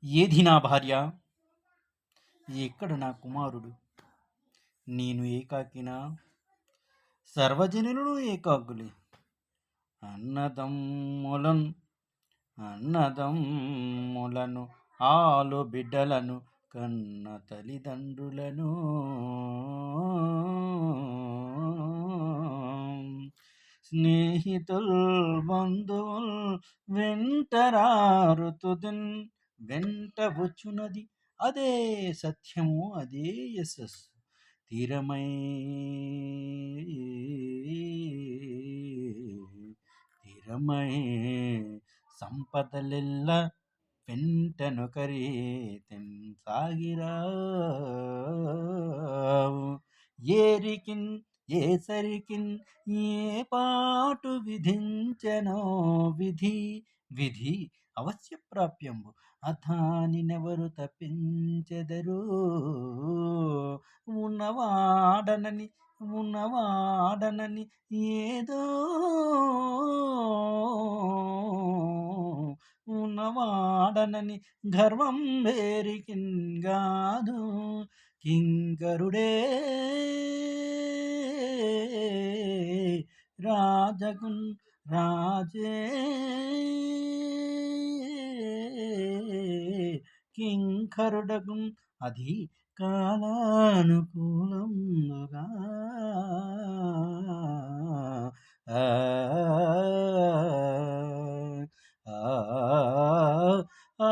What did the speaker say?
ఏది నా భార్య, ఎక్కడ నా కుమారుడు? నేను ఏకాకినా, సర్వజనులను ఏకాకులే. అన్నదమ్ములను అన్నదమ్ములను ఆలు బిడ్డలను కన్న తల్లిదండ్రులను స్నేహితుల్ బంధువుల్ వెంటరారుతుదిన్ వెంట వచ్చునది అదే సత్యము, అదే యశస్సు. తీరమై తీరమై సంపదలెల్ల వెంటను కరీతిన్ సాగిరావు. ఏరికిన్ ఏసరికిన్ ఏ పాటు విధించెనో విధి, విధి అవశ్య ప్రాప్యంబు అథానినెవరు తప్పించెదరు. ఉన్నవాడనని ఉన్నవాడనని ఏదో ఉన్నవాడనని గర్వం వేరికిన్ గాదు. కింకరుడే రాజగున్ రాజే కింకరుడగున్ అది కాలానుకూలముగా. ఆ ఆ ఆ